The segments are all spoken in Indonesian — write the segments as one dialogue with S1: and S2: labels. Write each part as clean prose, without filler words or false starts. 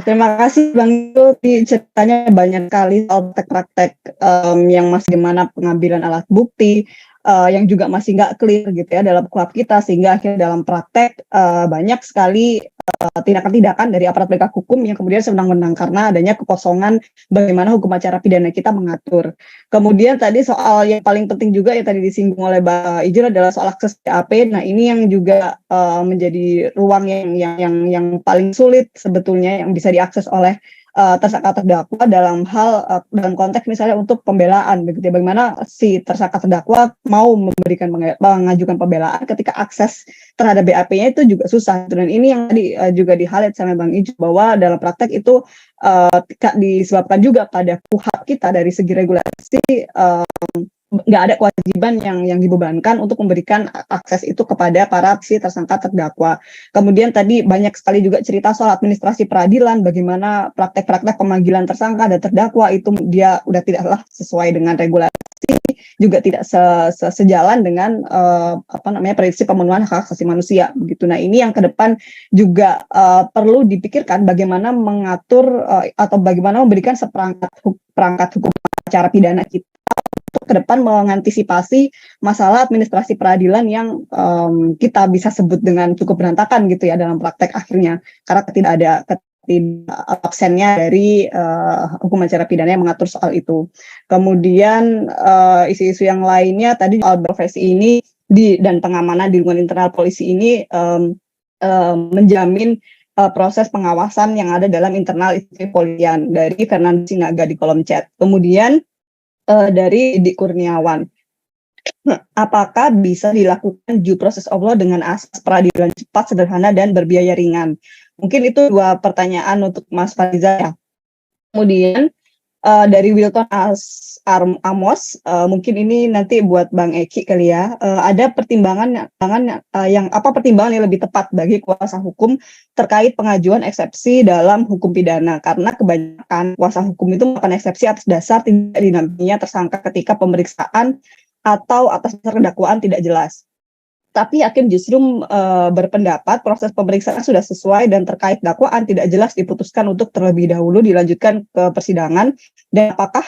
S1: terima kasih Bang Yul, ceritanya banyak sekali soal praktek-praktek, yang masih gimana pengambilan alat bukti, yang juga masih nggak clear gitu ya dalam KUHP kita, sehingga akhirnya dalam praktek, banyak sekali, tindakan-tindakan dari aparat penegak hukum yang kemudian sewenang-wenang karena adanya kekosongan bagaimana hukum acara pidana kita mengatur. Kemudian tadi soal yang paling penting juga yang tadi disinggung oleh Mbak Ijul adalah soal akses BAP. Nah, ini yang juga, menjadi ruang yang paling sulit sebetulnya yang bisa diakses oleh, tersangka terdakwa dalam hal, dalam konteks misalnya untuk pembelaan begitu ya, bagaimana si tersangka terdakwa mau mengajukan pembelaan ketika akses terhadap BAP-nya itu juga susah gitu. Dan ini yang tadi, juga di-highlight sama Bang Ijul bahwa dalam praktek itu, disebabkan juga pada KUHP kita dari segi regulasi, nggak ada kewajiban yang dibebankan untuk memberikan akses itu kepada para si tersangka terdakwa. Kemudian tadi banyak sekali juga cerita soal administrasi peradilan, bagaimana praktek-praktek pemanggilan tersangka dan terdakwa itu dia udah tidaklah sesuai dengan regulasi, juga tidak sejalan dengan, prinsip pemenuhan hak asasi manusia begitu. Nah, ini yang ke depan juga, perlu dipikirkan bagaimana mengatur, atau bagaimana memberikan perangkat hukum acara pidana kita ke depan mengantisipasi masalah administrasi peradilan yang, kita bisa sebut dengan cukup berantakan gitu ya dalam praktek akhirnya, karena absennya dari, hukum acara pidana yang mengatur soal itu. Kemudian, isu-isu yang lainnya tadi soal profesi ini dan pengamanan di lingkungan internal polisi ini, menjamin, proses pengawasan yang ada dalam internal institusi kepolisian dari Fernando Sinaga di kolom chat. Kemudian, dari Didik Kurniawan, apakah bisa dilakukan due process of law dengan asas peradilan cepat, sederhana, dan berbiaya ringan? Mungkin itu 2 pertanyaan untuk Mas Fariza ya. Kemudian, dari Wilton Amos, mungkin ini nanti buat Bang Eki kali ya, ada pertimbangan yang lebih tepat bagi kuasa hukum terkait pengajuan eksepsi dalam hukum pidana, karena kebanyakan kuasa hukum itu melakukan eksepsi atas dasar tidak dinampinginya tersangka ketika pemeriksaan atau atas dasar dakwaan tidak jelas. Tapi hakim justru, berpendapat proses pemeriksaan sudah sesuai dan terkait dakwaan tidak jelas diputuskan untuk terlebih dahulu dilanjutkan ke persidangan, dan apakah,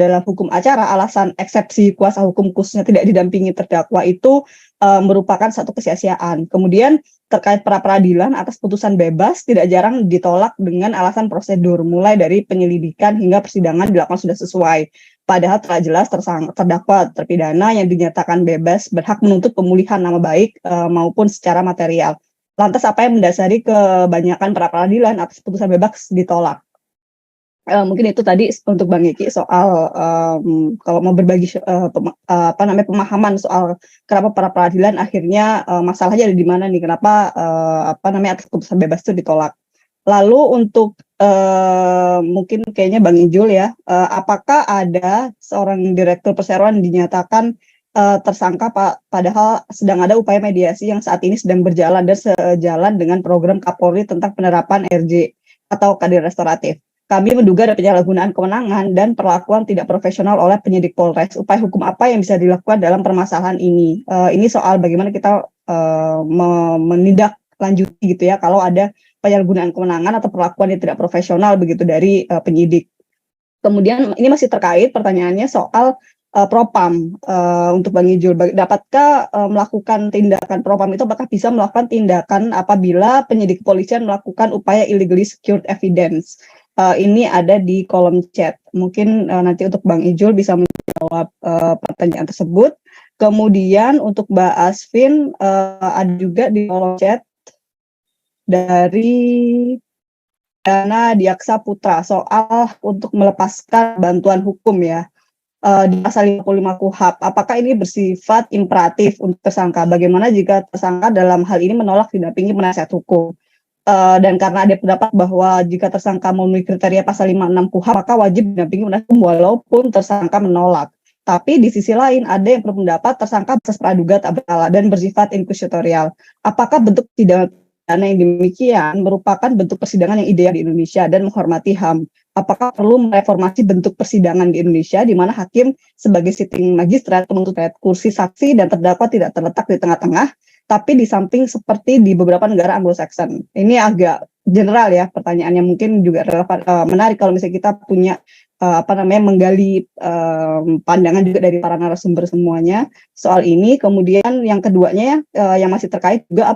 S1: dalam hukum acara alasan eksepsi kuasa hukum khususnya tidak didampingi terdakwa itu, merupakan satu kesia-siaan. Kemudian terkait pra-peradilan atas putusan bebas tidak jarang ditolak dengan alasan prosedur, mulai dari penyelidikan hingga persidangan dilakukan sudah sesuai. Padahal telah jelas terdakwa terpidana yang dinyatakan bebas berhak menuntut pemulihan nama baik, maupun secara material. Lantas apa yang mendasari kebanyakan pra-peradilan atas putusan bebas ditolak? Mungkin itu tadi untuk Bang Eki soal, kalau mau berbagi, pemahaman soal kenapa pra-peradilan akhirnya, masalahnya ada di mana nih, kenapa, atas putusan bebas itu ditolak. Lalu untuk, mungkin kayaknya Bang Ijul ya, apakah ada seorang direktur perseroan dinyatakan, tersangka padahal sedang ada upaya mediasi yang saat ini sedang berjalan dan sejalan dengan program Kapolri tentang penerapan RJ atau keadilan restoratif. Kami menduga ada penyalahgunaan kewenangan dan perlakuan tidak profesional oleh penyidik Polres. Upaya hukum apa yang bisa dilakukan dalam permasalahan ini? Ini soal bagaimana kita, menindaklanjuti gitu ya kalau ada penyalahgunaan kewenangan atau perlakuan yang tidak profesional begitu dari, penyidik. Kemudian ini masih terkait pertanyaannya soal, propam, untuk Bang Ijul, dapatkah, melakukan tindakan propam itu apakah bisa melakukan tindakan apabila penyidik kepolisian melakukan upaya illegally secured evidence? Ini ada di kolom chat. Mungkin, nanti untuk Bang Ijul bisa menjawab, pertanyaan tersebut. Kemudian untuk Mbak Asvin, ada juga di kolom chat dari Dana Diaksa Putra soal untuk melepaskan bantuan hukum ya, di pasal 55 KUHP. Apakah ini bersifat imperatif untuk tersangka? Bagaimana jika tersangka dalam hal ini menolak didampingi penasihat hukum? Dan karena ada pendapat bahwa jika tersangka memenuhi kriteria pasal 56 KUHP, maka wajib didampingi penasihat hukum walaupun tersangka menolak. Tapi di sisi lain ada yang berpendapat tersangka asas praduga tak bersalah dan bersifat inkuisitorial. Apakah bentuk tindakan pidana yang demikian merupakan bentuk persidangan yang ideal di Indonesia dan menghormati HAM? Apakah perlu mereformasi bentuk persidangan di Indonesia di mana hakim sebagai sitting magistrat, penuntut kursi saksi dan terdakwa tidak terletak di tengah-tengah, tapi di samping seperti di beberapa negara Anglo-Saxon. Ini agak general ya pertanyaannya, mungkin juga relevan, menarik kalau misalnya kita punya menggali pandangan juga dari para narasumber semuanya soal ini. Kemudian yang keduanya yang masih terkait juga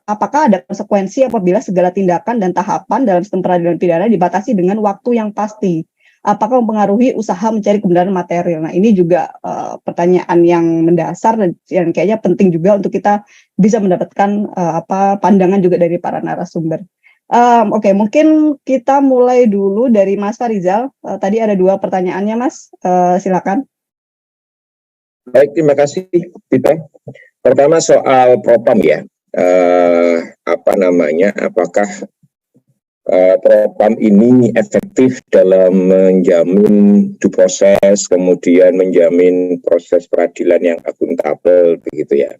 S1: apakah ada konsekuensi apabila segala tindakan dan tahapan dalam sistem peradilan pidana dibatasi dengan waktu yang pasti? Apakah mempengaruhi usaha mencari kebenaran material? Nah, ini juga pertanyaan yang mendasar dan yang kayaknya penting juga untuk kita bisa mendapatkan pandangan juga dari para narasumber. Oke, mungkin kita mulai dulu dari Mas Farizal. Tadi ada 2 pertanyaannya, Mas. Silakan.
S2: Baik, terima kasih, Tita. Pertama soal propam ya. Apakah propam ini efektif dalam menjamin due proses, kemudian menjamin proses peradilan yang akuntabel, begitu ya.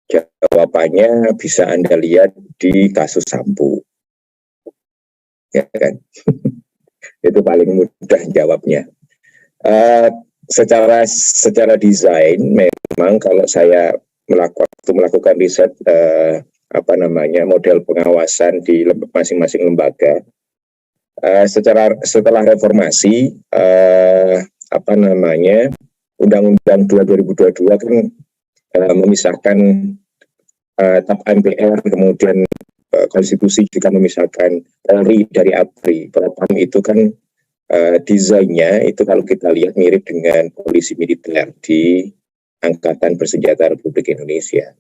S2: Jawabannya bisa Anda lihat di kasus Sambo. Ya kan? Itu paling mudah jawabnya. Secara desain memang kalau saya melakukan riset model pengawasan di masing-masing lembaga, setelah reformasi Undang-Undang 2022 kan memisahkan TAP MPR, kemudian konstitusi juga memisahkan Polri dari ABRI. Propam itu kan desainnya itu kalau kita lihat mirip dengan polisi militer di Angkatan Bersenjata Republik Indonesia.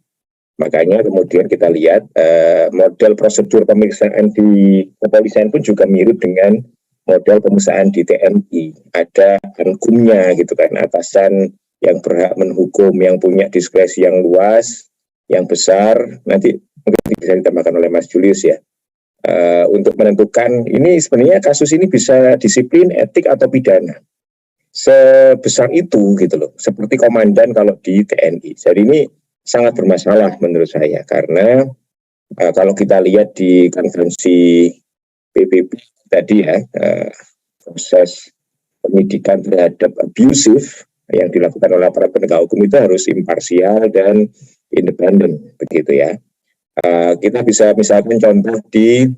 S2: Makanya kemudian kita lihat model prosedur pemeriksaan di kepolisian pun juga mirip dengan model pemeriksaan di TNI. Ada ankumnya gitu kan, atasan yang berhak menghukum, yang punya diskresi yang luas, yang besar. Nanti mungkin bisa ditambahkan oleh Mas Julius ya, untuk menentukan ini sebenarnya kasus ini bisa disiplin, etik atau pidana. Sebesar itu gitu loh, seperti komandan kalau di TNI. Jadi ini sangat bermasalah menurut saya, karena kalau kita lihat di konvensi PBB tadi ya, proses penyidikan terhadap abusive yang dilakukan oleh para penegak hukum itu harus imparsial dan independen, begitu ya. Kita bisa misalkan contoh di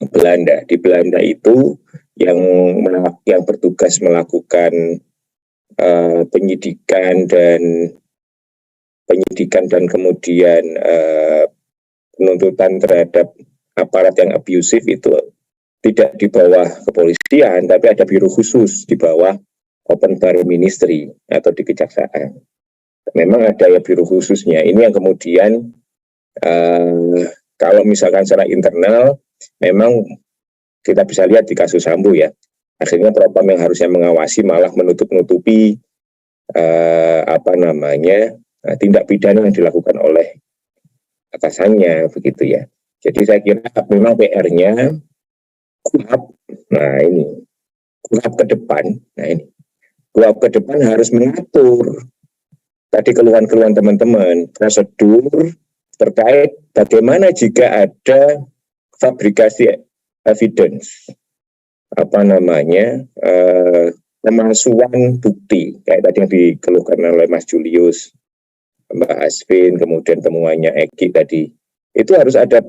S2: Belanda. Di Belanda itu yang bertugas melakukan penyidikan dan kemudian penuntutan terhadap aparat yang abusif itu tidak di bawah kepolisian, tapi ada biro khusus di bawah Open Bar Ministry atau di kejaksaan. Memang ada ya biro khususnya. Ini yang kemudian kalau misalkan secara internal, memang kita bisa lihat di kasus Sambo ya, akhirnya propam yang harusnya mengawasi malah menutup-nutupi tindak pidana yang dilakukan oleh atasannya, begitu ya. Jadi saya kira memang PR-nya KUHAP. Nah ini KUHAP ke depan. Nah ini KUHAP ke depan harus mengatur tadi keluhan-keluhan teman-teman, prosedur terkait bagaimana jika ada fabrikasi evidence, pemalsuan bukti, kayak tadi yang dikeluhkan oleh Mas Julius, Mbak Asvin, kemudian temuannya Eki tadi, itu harus ada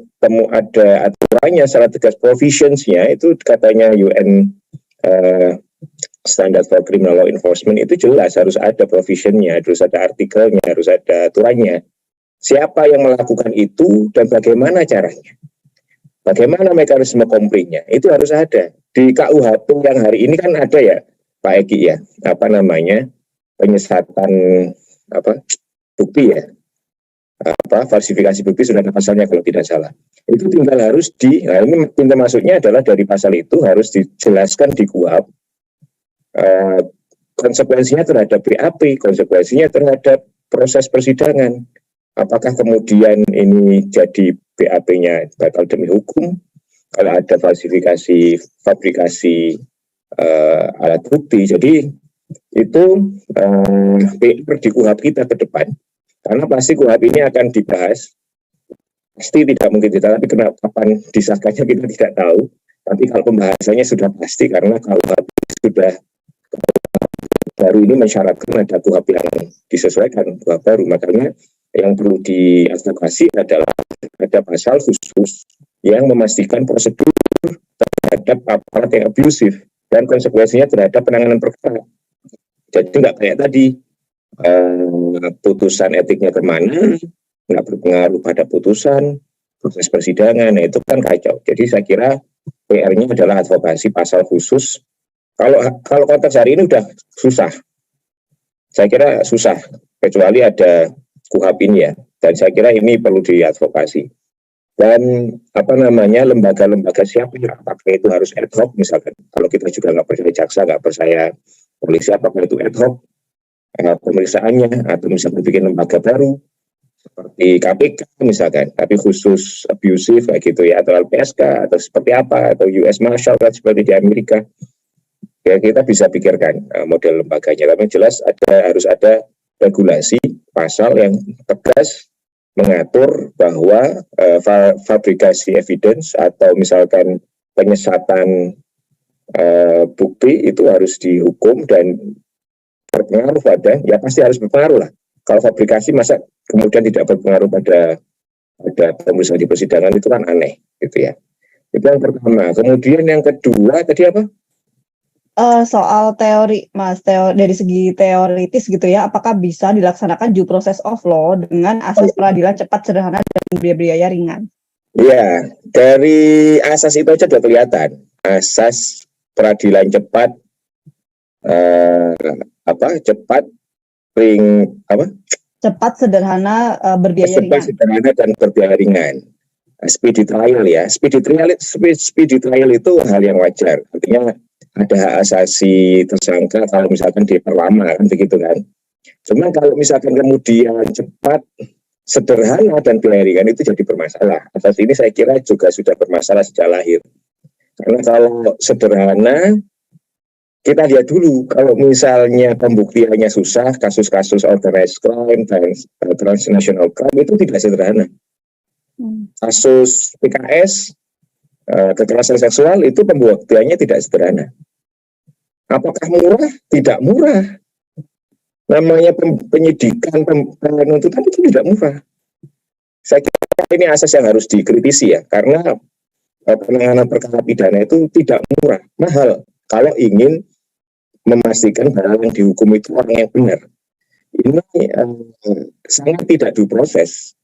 S2: aturannya secara tegas, provisions-nya itu katanya UN Standard for Criminal Law Enforcement itu jelas harus ada provision-nya, harus ada artikelnya, harus ada aturannya. Siapa yang melakukan itu dan bagaimana caranya? Bagaimana mekanisme komplainnya? Itu harus ada. Di KUHP yang hari ini kan ada ya, Pak Eki ya, penyesatan bukti ya. Falsifikasi bukti sudah ada pasalnya kalau tidak salah. Itu tinggal harus ini pintu masuknya adalah dari pasal itu harus dijelaskan di KUHP. Konsekuensinya terhadap BAP, konsekuensinya terhadap proses persidangan. Apakah kemudian ini jadi BAP-nya batal demi hukum? Kalau ada fabrikasi alat bukti, jadi itu PR di KUHP kita ke depan. Karena pasti KUHP ini akan dibahas, pasti tidak mungkin tidak, tapi kapan disahkannya kita tidak tahu. Tapi kalau pembahasannya sudah pasti, karena KUHP sudah baru ini mensyaratkan ada KUHP yang disesuaikan, KUHP baru. Makanya yang perlu diadvokasi adalah ada pasal khusus yang memastikan prosedur terhadap aparat yang abusif dan konsekuensinya terhadap penanganan perkara. Jadi nggak kayak tadi putusan etiknya kemana, nggak berpengaruh pada putusan proses persidangan. Nah, itu kan kacau. Jadi saya kira PR-nya adalah advokasi pasal khusus. Kalau konteks hari ini udah susah, saya kira susah, kecuali ada KUHP ini ya. Dan saya kira ini perlu diadvokasi. Dan lembaga-lembaga siapa ya? Apakah itu harus ad hoc misalkan? Kalau kita juga nggak percaya jaksa, nggak percaya polisi, apakah itu ad hoc pemeriksaannya? Atau misalkan bikin lembaga baru seperti KPK misalkan, tapi khusus abusive kayak gitu ya, atau LPSK atau seperti apa, atau US Marshal kan seperti di Amerika. Ya kita bisa pikirkan model lembaganya, tapi jelas harus ada regulasi pasal yang tegas mengatur bahwa fabrikasi evidence atau misalkan penyesatan bukti itu harus dihukum dan berpengaruh pada, ya pasti harus berpengaruh lah. Kalau fabrikasi masa kemudian tidak berpengaruh pada pemeriksaan di persidangan, itu kan aneh gitu ya. Itu yang pertama. Kemudian yang kedua tadi apa?
S1: Soal teori, Mas, dari segi teoritis gitu ya, apakah bisa dilaksanakan due process of law dengan asas peradilan cepat, sederhana, dan berbiaya ringan?
S2: Iya, dari asas itu aja sudah kelihatan. Asas peradilan cepat,
S1: cepat, sederhana, berbiaya ringan.
S2: Sederhana dan berbiaya ringan. Speedy trial ya. Speedy trial itu hal yang wajar. Artinya ada hak asasi tersangka kalau misalkan diperlama kan begitu kan. Cuma kalau misalkan kemudian cepat, sederhana dan biaya ringan itu jadi bermasalah. Asas ini saya kira juga sudah bermasalah sejak lahir. Karena kalau sederhana, kita lihat dulu kalau misalnya pembuktiannya susah, kasus-kasus organized crime dan transnational crime itu tidak sederhana. Kasus PKS, kekerasan seksual itu pembuktiannya tidak sederhana. Apakah murah? Tidak murah. Namanya penyidikan, penuntutan itu tidak murah. Saya kira ini asas yang harus dikritisi ya, karena penanganan perkara pidana itu tidak murah, mahal. Kalau ingin memastikan bahwa yang dihukum itu orang yang benar, ini sangat tidak due process.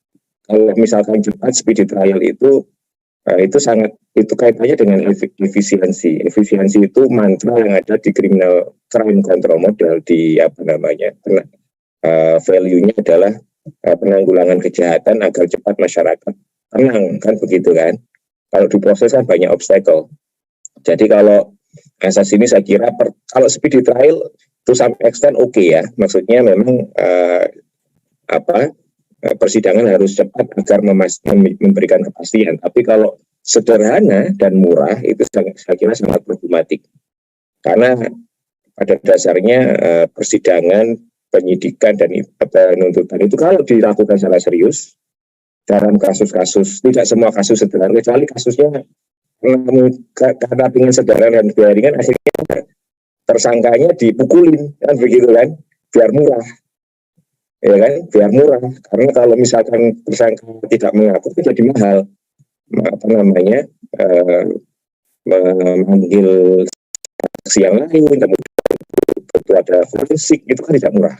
S2: Kalau misalkan cepat speedy trial itu kaitannya dengan efisiensi. Efisiensi itu mantra yang ada di criminal crime control model di value-nya adalah penanggulangan kejahatan agar cepat masyarakat tenang kan begitu kan. Kalau diproses kan banyak obstacle. Jadi kalau asas ini saya kira kalau speedy trial to some extent oke ya. Maksudnya memang persidangan harus cepat agar memberikan kepastian. Tapi kalau sederhana dan murah itu saya kira sangat problematik. Karena pada dasarnya persidangan, penyidikan dan penuntutan itu kalau dilakukan secara serius dalam kasus-kasus, tidak semua kasus sederhana, kecuali kasusnya karena ingin sederhana dan biaya ringan, akhirnya tersangkanya dipukulin kan begitu kan, biar murah. Ya kan, biar murah. Karena kalau misalkan tersangka tidak mengaku itu jadi mahal. Memanggil saksi yang lain, kemudian ada forensik, itu kan tidak murah.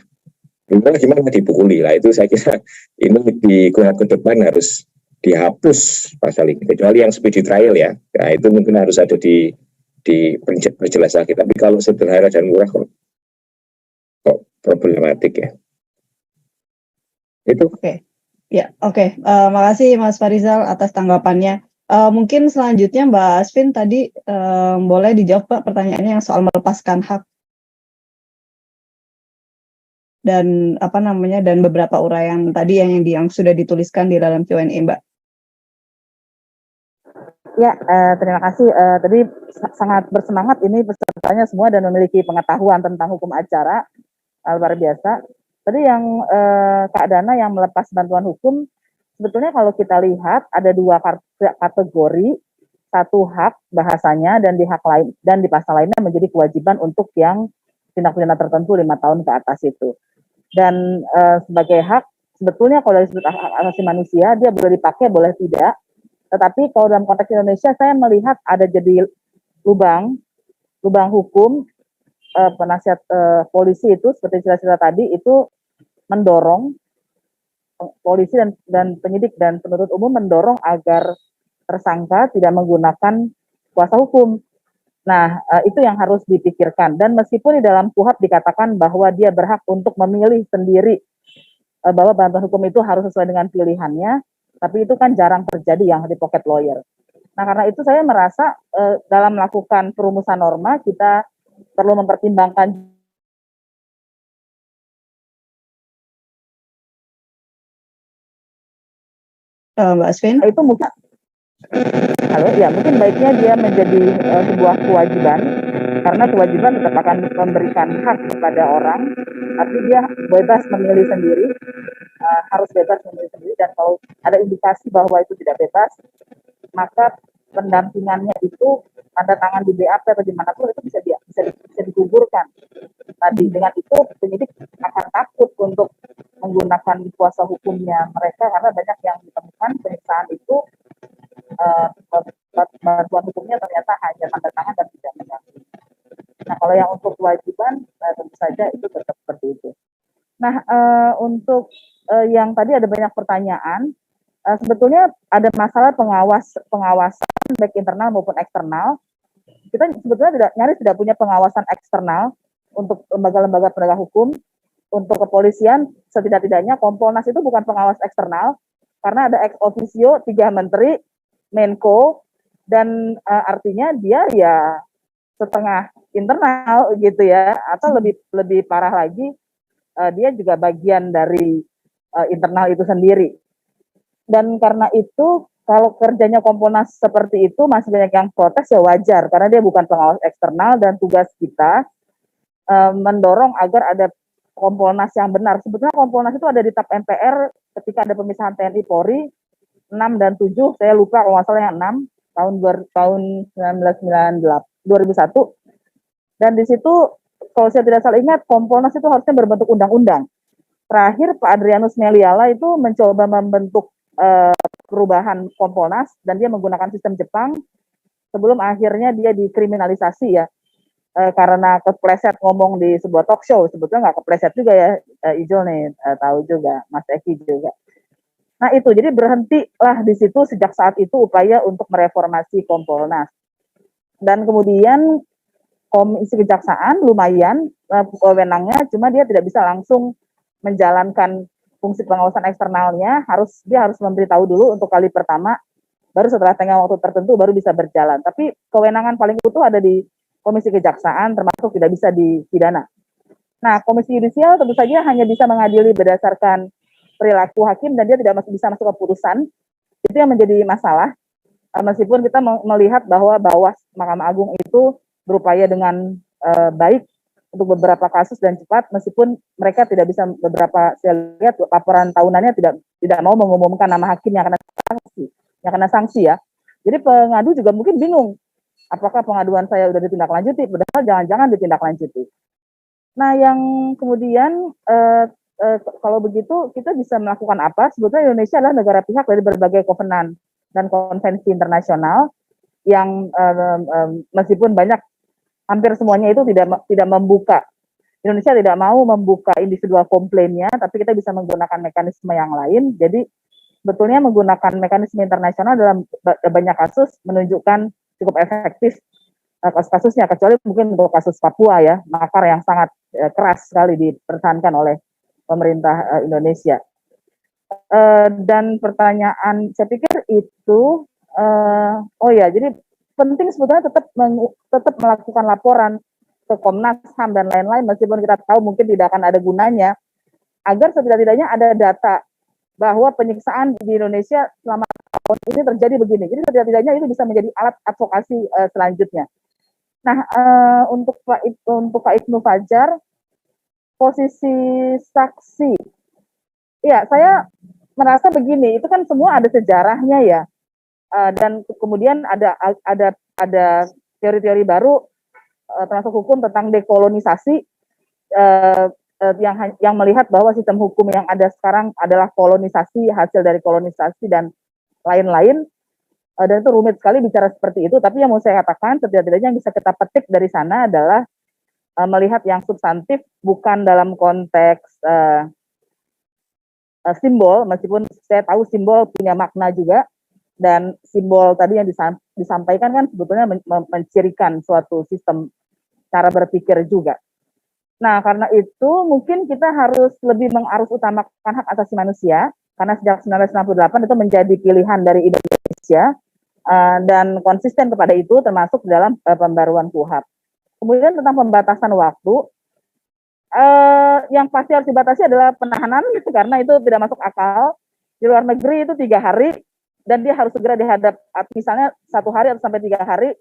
S2: Gimana dipukuli lah, itu saya kira ini di KUHP ke depan harus dihapus pasal ini. Kecuali yang speedy trial ya, nah itu mungkin harus ada di perjelas lagi. Tapi kalau sederhana dan murah kok problematik ya. Itu.
S1: Oke. Makasih Mas Farizal atas tanggapannya. Mungkin selanjutnya Mbak Asvin tadi boleh dijawab Pak pertanyaannya yang soal melepaskan hak dan dan beberapa uraian tadi yang sudah dituliskan di dalam Q&A Mbak.
S3: Ya, terima kasih. Tadi sangat bersemangat ini pesertanya semua dan memiliki pengetahuan tentang hukum acara luar biasa. Tadi yang Kak Dana yang melepas bantuan hukum, sebetulnya kalau kita lihat ada dua kategori, satu hak bahasanya dan di hak lain dan di pasal lainnya menjadi kewajiban untuk yang tindak pidana tertentu 5 tahun ke atas itu. Dan sebagai hak sebetulnya kalau dari sudut hak asasi manusia dia boleh dipakai, boleh tidak. Tetapi kalau dalam konteks Indonesia saya melihat ada jadi lubang hukum penasihat polisi itu seperti cerita-cerita tadi itu mendorong polisi dan penyidik dan penuntut umum mendorong agar tersangka tidak menggunakan kuasa hukum. Nah, itu yang harus dipikirkan. Dan meskipun di dalam KUHP dikatakan bahwa dia berhak untuk memilih sendiri bahwa bantuan hukum itu harus sesuai dengan pilihannya, tapi itu kan jarang terjadi yang di pocket lawyer. Nah, karena itu saya merasa dalam melakukan perumusan norma kita perlu mempertimbangkan
S1: Mbak Asvin.
S3: itu mungkin mungkin baiknya dia menjadi sebuah kewajiban, karena kewajiban tetap akan memberikan hak kepada orang, tapi dia bebas memilih sendiri, harus bebas memilih sendiri, dan kalau ada indikasi bahwa itu tidak bebas, maka pendampingannya itu tanda tangan di BAP atau dimanapun itu bisa digugurkan. Tadi dengan itu penyidik akan takut untuk menggunakan kuasa hukumnya mereka karena banyak yang ditemukan penyiksaan itu bantuan hukumnya ternyata hanya tanda tangan dan tidak mendampingi. Nah, kalau yang untuk kewajiban tentu saja itu tetap seperti itu. Nah, untuk yang tadi ada banyak pertanyaan, sebetulnya ada masalah pengawasan baik internal maupun eksternal. Kita sebetulnya nyaris tidak punya pengawasan eksternal untuk lembaga-lembaga penegak hukum. Untuk kepolisian, setidak-tidaknya Kompolnas itu bukan pengawas eksternal, karena ada ex officio 3 menteri, Menko, dan artinya dia ya setengah internal gitu ya, atau lebih parah lagi, dia juga bagian dari internal itu sendiri. Dan karena itu kalau kerjanya Kompolnas seperti itu masih banyak yang protes ya wajar, karena dia bukan pengawas eksternal dan tugas kita mendorong agar ada Kompolnas yang benar. Sebetulnya Kompolnas itu ada di TAP MPR ketika ada pemisahan TNI Polri 6 dan 7, saya lupa kalau nggak salah yang 6 tahun 2001. Dan di situ kalau saya tidak salah ingat Kompolnas itu harusnya berbentuk undang-undang. Terakhir Pak Adrianus Meliala itu mencoba membentuk perubahan Kompolnas dan dia menggunakan sistem Jepang sebelum akhirnya dia dikriminalisasi ya. Karena kepleset ngomong di sebuah talk show, sebetulnya nggak kepleset juga ya, Ijul nih tahu juga, Mas Eki juga. Nah itu, jadi berhentilah di situ sejak saat itu upaya untuk mereformasi Kompolnas. Dan kemudian Komisi Kejaksaan lumayan wewenangnya, cuma dia tidak bisa langsung menjalankan fungsi pengawasan eksternalnya, dia harus memberitahu dulu untuk kali pertama, baru setelah tengah waktu tertentu baru bisa berjalan. Tapi kewenangan paling utuh ada di Komisi Kejaksaan, termasuk tidak bisa dipidana. Nah, Komisi Yudisial tentu saja hanya bisa mengadili berdasarkan perilaku hakim dan dia tidak bisa masuk ke putusan. Itu yang menjadi masalah. Meskipun kita melihat bahwa Bawas Mahkamah Agung itu berupaya dengan baik untuk beberapa kasus dan cepat, meskipun mereka tidak bisa saya lihat laporan tahunannya tidak mau mengumumkan nama hakim yang kena sanksi ya. Jadi pengadu juga mungkin bingung. Apakah pengaduan saya sudah ditindaklanjuti? Padahal jangan-jangan ditindaklanjuti. Nah, yang kemudian kalau begitu kita bisa melakukan apa? Sebetulnya Indonesia adalah negara pihak dari berbagai kovenan dan konvensi internasional yang meskipun banyak, hampir semuanya itu tidak membuka. Indonesia tidak mau membuka individual komplainnya, tapi kita bisa menggunakan mekanisme yang lain. Jadi sebetulnya menggunakan mekanisme internasional dalam banyak kasus menunjukkan cukup efektif kasus-kasusnya, kecuali mungkin untuk kasus Papua ya, makar yang sangat keras sekali dipertahankan oleh pemerintah Indonesia. Dan pertanyaan saya pikir itu jadi penting sebetulnya tetap melakukan laporan ke Komnas HAM dan lain-lain, meskipun kita tahu mungkin tidak akan ada gunanya, agar setidak-tidaknya ada data bahwa penyiksaan di Indonesia selama tahun ini terjadi begini. Jadi setidak-tidaknya itu bisa menjadi alat advokasi selanjutnya. Nah, untuk Pak Ibnu Fajar, posisi saksi, ya saya merasa begini, itu kan semua ada sejarahnya ya, dan kemudian ada teori-teori baru termasuk hukum tentang dekolonisasi yang melihat bahwa sistem hukum yang ada sekarang adalah kolonisasi, hasil dari kolonisasi dan lain-lain, dan itu rumit sekali bicara seperti itu. Tapi yang mau saya katakan, setidak-tidaknya yang bisa kita petik dari sana adalah melihat yang substantif, bukan dalam konteks simbol, meskipun saya tahu simbol punya makna juga, dan simbol tadi yang disampaikan kan sebetulnya mencirikan suatu sistem cara berpikir juga. Nah, karena itu mungkin kita harus lebih mengarus utamakan hak asasi manusia, karena sejak 1968 itu menjadi pilihan dari Indonesia, dan konsisten kepada itu termasuk dalam pembaruan KUHP. Kemudian tentang pembatasan waktu, yang pasti harus dibatasi adalah penahanan, karena itu tidak masuk akal. Di luar negeri itu 3 hari, dan dia harus segera dihadap, misalnya 1 hari atau sampai 3 hari,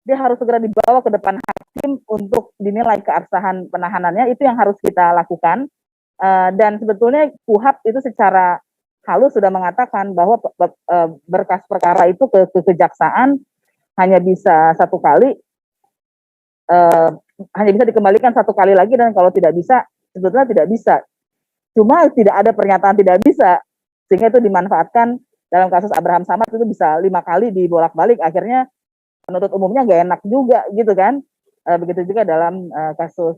S3: dia harus segera dibawa ke depan hakim untuk dinilai keabsahan penahanannya. Itu yang harus kita lakukan. Dan sebetulnya KUHP itu secara halus sudah mengatakan bahwa berkas perkara itu ke kejaksaan hanya bisa 1 kali, hanya bisa dikembalikan 1 kali lagi, dan kalau tidak bisa, sebetulnya tidak bisa. Cuma tidak ada pernyataan tidak bisa, sehingga itu dimanfaatkan. Dalam kasus Abraham Samad itu bisa 5 kali dibolak-balik, akhirnya penuntut umumnya nggak enak juga gitu kan. Begitu juga dalam kasus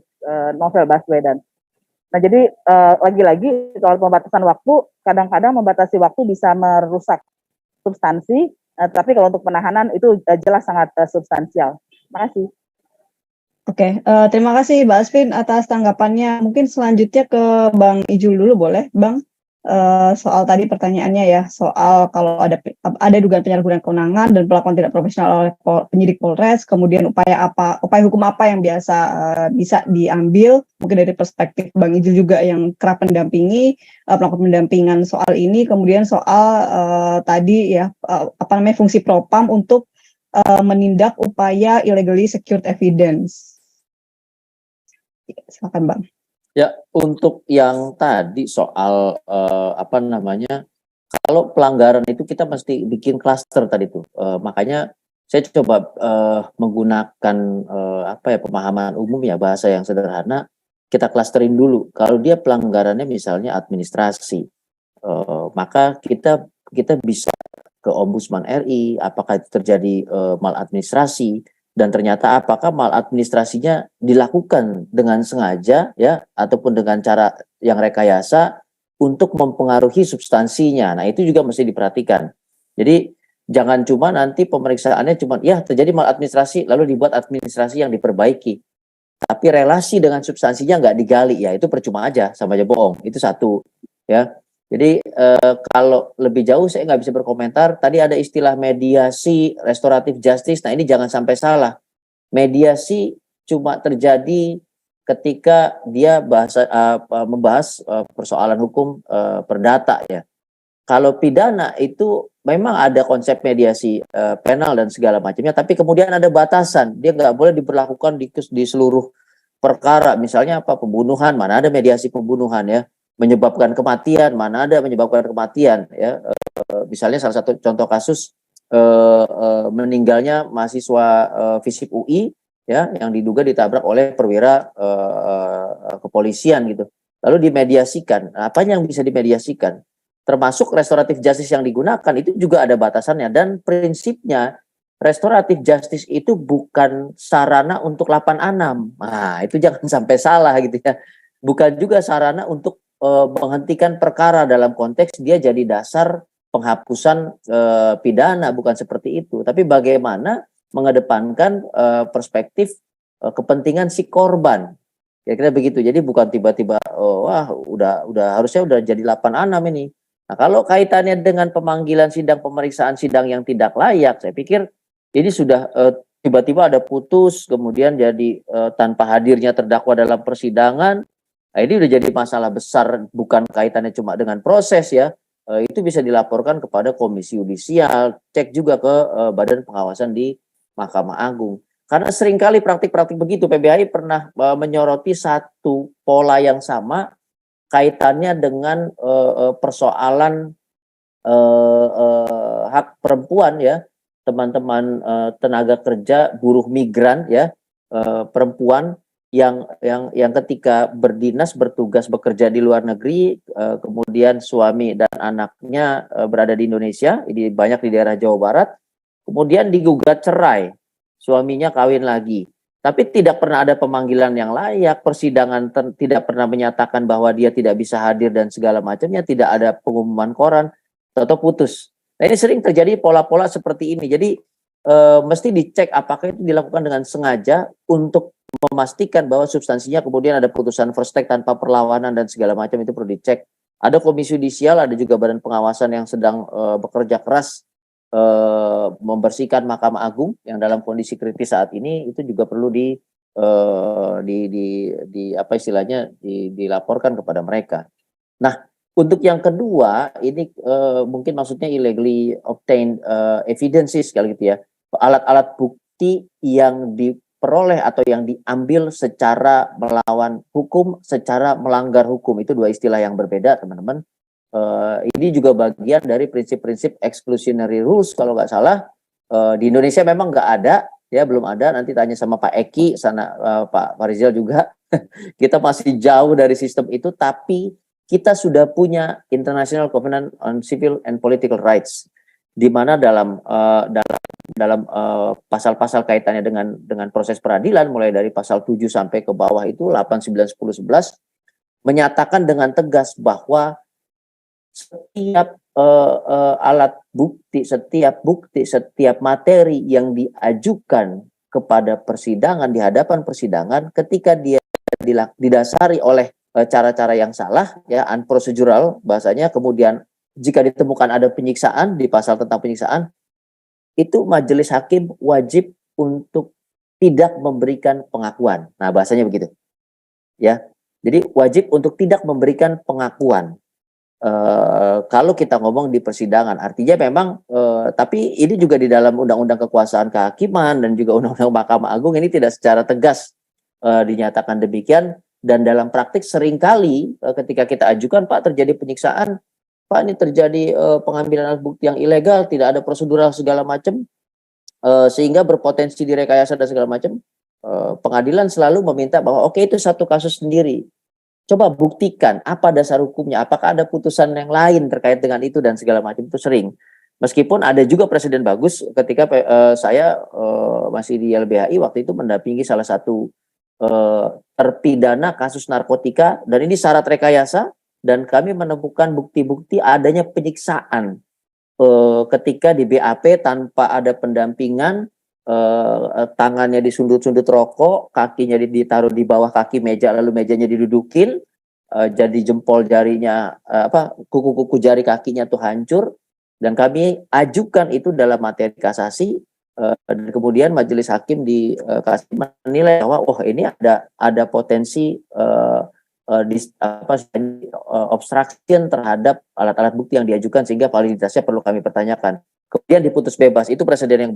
S3: Novel Baswedan. Nah, jadi lagi-lagi soal pembatasan waktu, kadang-kadang membatasi waktu bisa merusak substansi, tapi kalau untuk penahanan itu jelas sangat substansial. Terima kasih.
S1: Oke, terima kasih Mbak Asvin atas tanggapannya. Mungkin selanjutnya ke Bang Ijul dulu, boleh Bang? Soal tadi pertanyaannya ya, soal kalau ada dugaan penyalahgunaan kewenangan dan perlakuan tidak profesional oleh penyidik Polres, kemudian upaya hukum apa yang biasa bisa diambil, mungkin dari perspektif Bang Ijul juga yang kerap mendampingi melakukan pendampingan soal ini, kemudian soal tadi ya fungsi Propam untuk menindak upaya illegally secured evidence. Silakan Bang.
S4: Ya, untuk yang tadi soal kalau pelanggaran itu kita mesti bikin klaster tadi tuh. Makanya saya coba menggunakan pemahaman umum ya, bahasa yang sederhana. Kita klasterin dulu. Kalau dia pelanggarannya misalnya administrasi, maka kita bisa ke Ombudsman RI. Apakah itu terjadi maladministrasi? Dan ternyata apakah maladministrasinya dilakukan dengan sengaja ya, ataupun dengan cara yang rekayasa untuk mempengaruhi substansinya. Nah, itu juga mesti diperhatikan. Jadi jangan cuma nanti pemeriksaannya cuma ya terjadi maladministrasi lalu dibuat administrasi yang diperbaiki, tapi relasi dengan substansinya nggak digali, ya itu percuma aja, sama aja bohong. Itu satu ya. Jadi kalau lebih jauh saya nggak bisa berkomentar. Tadi ada istilah mediasi restoratif justice. Nah, ini jangan sampai salah. Mediasi cuma terjadi ketika dia membahas persoalan hukum perdata ya. Kalau pidana itu memang ada konsep mediasi penal dan segala macamnya, tapi kemudian ada batasan. Dia nggak boleh diberlakukan di seluruh perkara. Misalnya pembunuhan, mana ada mediasi pembunuhan ya. Menyebabkan kematian, mana ada menyebabkan kematian ya. Misalnya salah satu contoh kasus meninggalnya mahasiswa FISIP UI ya, yang diduga ditabrak oleh perwira kepolisian gitu, lalu dimediasikan. Apa yang bisa dimediasikan, termasuk restoratif justice yang digunakan, itu juga ada batasannya. Dan prinsipnya restoratif justice itu bukan sarana untuk 86. Nah, itu jangan sampai salah gitu ya. Bukan juga sarana untuk menghentikan perkara dalam konteks dia jadi dasar penghapusan pidana, bukan seperti itu. Tapi bagaimana mengedepankan perspektif kepentingan si korban. Kira-kira begitu. Jadi bukan tiba-tiba udah harusnya udah jadi 86 ini. Nah, kalau kaitannya dengan pemanggilan sidang, pemeriksaan sidang yang tidak layak, saya pikir ini sudah tiba-tiba ada putus, kemudian jadi tanpa hadirnya terdakwa dalam persidangan. Nah, ini udah jadi masalah besar, bukan kaitannya cuma dengan proses ya. Itu bisa dilaporkan kepada Komisi Yudisial, cek juga ke Badan Pengawasan di Mahkamah Agung. Karena seringkali praktik-praktik begitu. PBHI pernah menyoroti satu pola yang sama kaitannya dengan persoalan hak perempuan ya, teman-teman tenaga kerja buruh migran ya, perempuan yang ketika bertugas bekerja di luar negeri, kemudian suami dan anaknya berada di Indonesia, ini banyak di daerah Jawa Barat, kemudian digugat cerai, suaminya kawin lagi, tapi tidak pernah ada pemanggilan yang layak, persidangan tidak pernah menyatakan bahwa dia tidak bisa hadir dan segala macamnya, tidak ada pengumuman koran, atau putus. Nah, ini sering terjadi pola-pola seperti ini. Jadi mesti dicek apakah itu dilakukan dengan sengaja untuk memastikan bahwa substansinya kemudian ada putusan first take tanpa perlawanan dan segala macam, itu perlu dicek. Ada komisi yudisial, ada juga badan pengawasan yang sedang bekerja keras membersihkan Mahkamah Agung yang dalam kondisi kritis saat ini, itu juga perlu apa istilahnya dilaporkan kepada mereka. Nah, untuk yang kedua ini mungkin maksudnya illegally obtained evidences kali gitu ya, alat-alat bukti yang diperoleh atau yang diambil secara melawan hukum, secara melanggar hukum, itu dua istilah yang berbeda, teman-teman. Ini juga bagian dari prinsip-prinsip exclusionary rules kalau nggak salah. Di Indonesia memang nggak ada, ya belum ada. Nanti tanya sama Pak Eki, sana Pak Farizal juga. Kita masih jauh dari sistem itu, tapi kita sudah punya International Covenant on Civil and Political Rights, di mana dalam pasal-pasal kaitannya dengan proses peradilan, mulai dari pasal 7 sampai ke bawah itu 8, 9, 10, 11 menyatakan dengan tegas bahwa setiap alat bukti, setiap materi yang diajukan kepada persidangan, di hadapan persidangan, ketika dia didasari oleh cara-cara yang salah, ya unprocedural bahasanya, kemudian jika ditemukan ada penyiksaan di pasal tentang penyiksaan, itu majelis hakim wajib untuk tidak memberikan pengakuan. Nah, bahasanya begitu. Ya. Jadi wajib untuk tidak memberikan pengakuan. Kalau kita ngomong di persidangan, artinya memang tapi ini juga di dalam undang-undang kekuasaan kehakiman dan juga undang-undang Mahkamah Agung ini tidak secara tegas dinyatakan demikian, dan dalam praktik seringkali ketika kita ajukan, Pak terjadi penyiksaan, Pak ini terjadi pengambilan alat bukti yang ilegal, tidak ada prosedural segala macam, sehingga berpotensi direkayasa dan segala macam, pengadilan selalu meminta bahwa oke, itu satu kasus sendiri. Coba buktikan apa dasar hukumnya, apakah ada putusan yang lain terkait dengan itu dan segala macam, itu sering. Meskipun ada juga presiden bagus ketika saya masih di LBHI waktu itu mendampingi salah satu terpidana kasus narkotika, dan ini syarat rekayasa, dan kami menemukan bukti-bukti adanya penyiksaan ketika di BAP tanpa ada pendampingan. Tangannya disundut-sundut rokok, kakinya ditaruh di bawah kaki meja, lalu mejanya didudukin, jadi jempol jarinya kuku-kuku jari kakinya tuh hancur, dan kami ajukan itu dalam materi kasasi, dan kemudian majelis hakim di kasasi menilai bahwa ini ada potensi obstruction terhadap alat-alat bukti yang diajukan, sehingga validitasnya perlu kami pertanyakan. Kemudian diputus bebas. Itu presiden yang